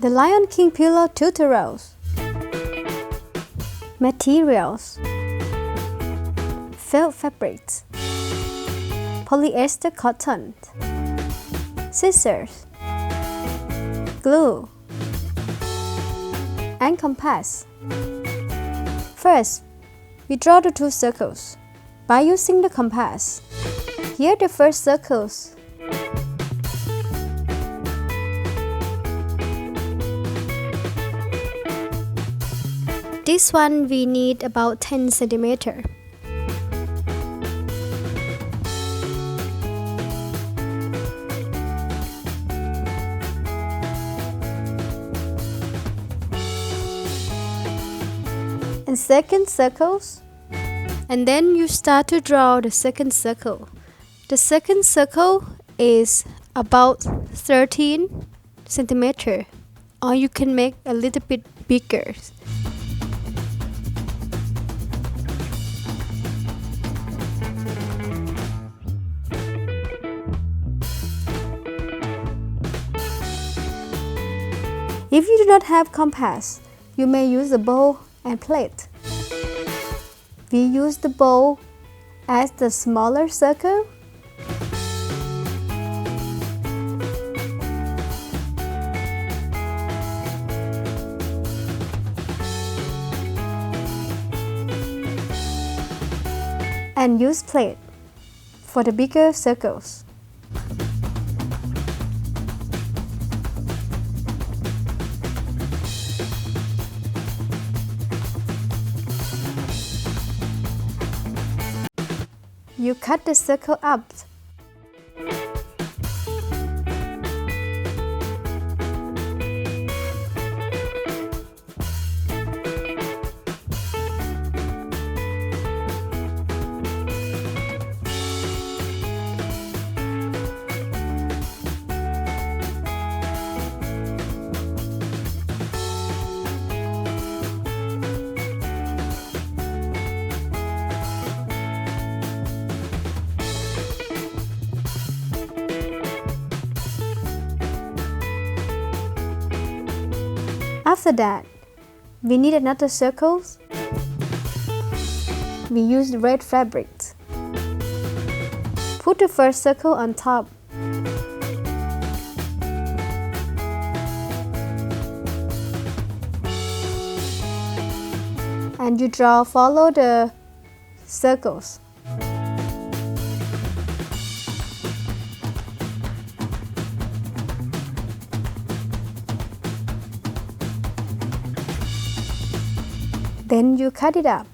The Lion King Pillow Tutorials. Materials: felt fabrics, polyester cotton, scissors, glue, and compass. First, we draw the two circles by using the compass. Here are the first circles. This one we need about 10 cm. And second circles. And then you start to draw the second circle. The second circle is about 13 cm, or you can make a little bit bigger. If you do not have compass, you may use a bowl and plate. We use the bowl as the smaller circle. And use plate for the bigger circles. You cut the circle up. After that, we need another circle. We use red fabric. Put the first circle on top. And you follow the circles. Then you cut it up.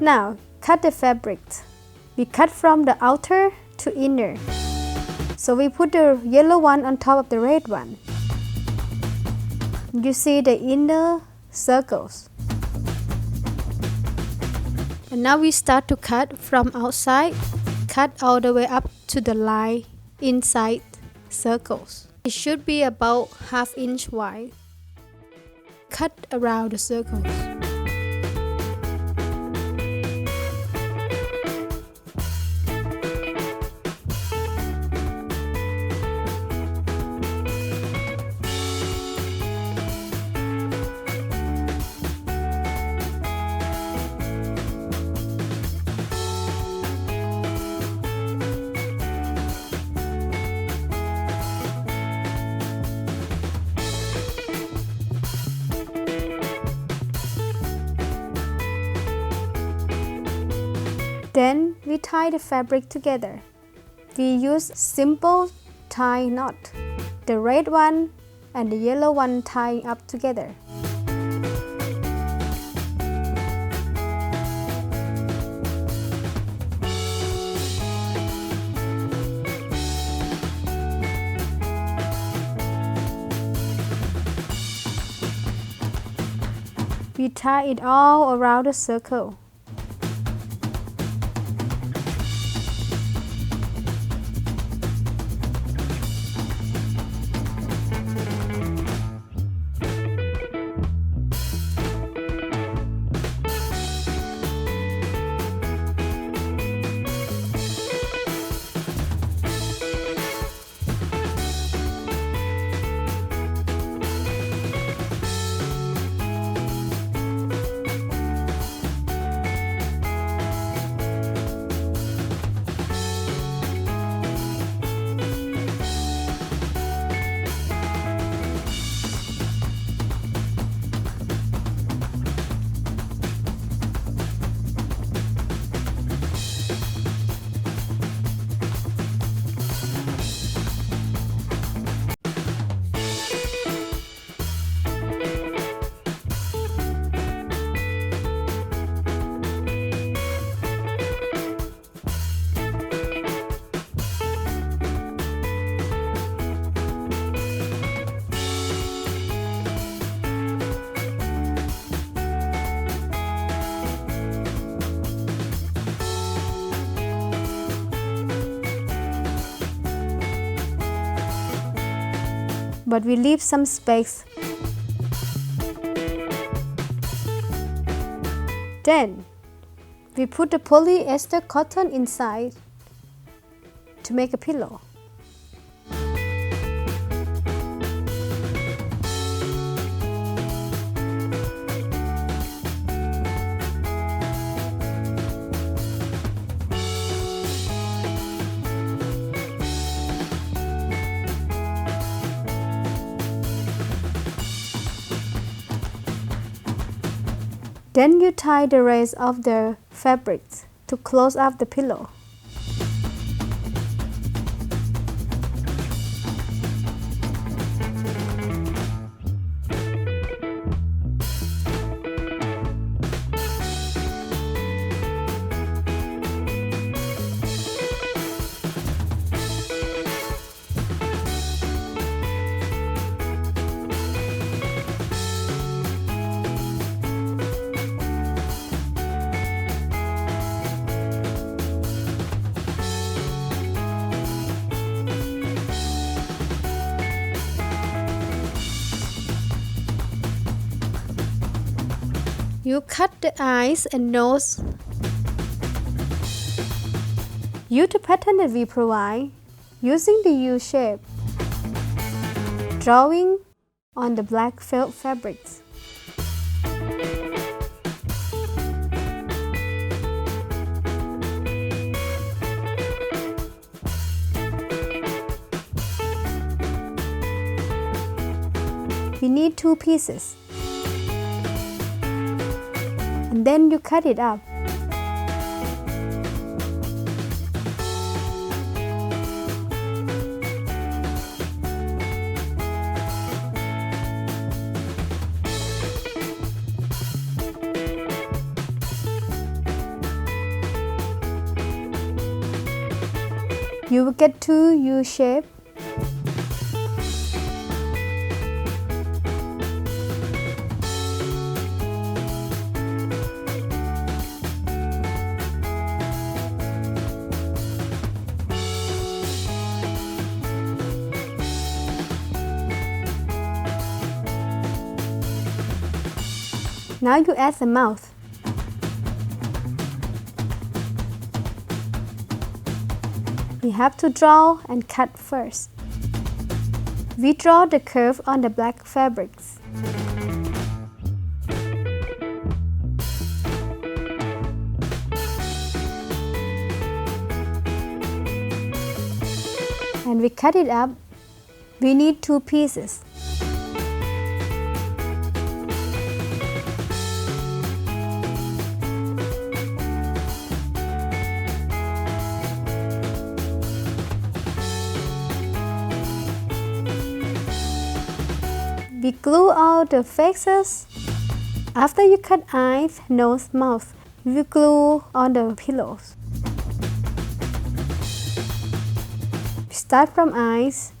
Now, cut the fabric. We cut from the outer to inner. So we put the yellow one on top of the red one. You see the inner circles. And now we start to cut from outside. Cut all the way up to the line inside circles. It should be about ½ inch wide. Cut around the circles. Then we tie the fabric together. We use simple tie knot. The red one and the yellow one tying up together. We tie it all around the circle. But we leave some space. Then we put the polyester cotton inside to make a pillow. Then you tie the rest of the fabrics to close up the pillow. You cut the eyes and nose. Use the pattern that we provide using the U shape, drawing on the black felt fabrics. We need 2 pieces. And then you cut it up. You will get 2 U shape. Now you add the mouth. We have to draw and cut first. We draw the curve on the black fabrics. And we cut it up. We need 2 pieces. We glue all the faces. After you cut eyes, nose, mouth, we glue on the pillows. Start from eyes.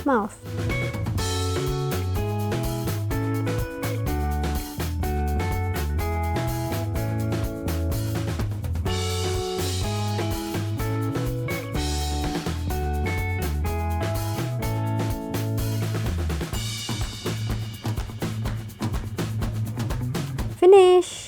mouth. Finish!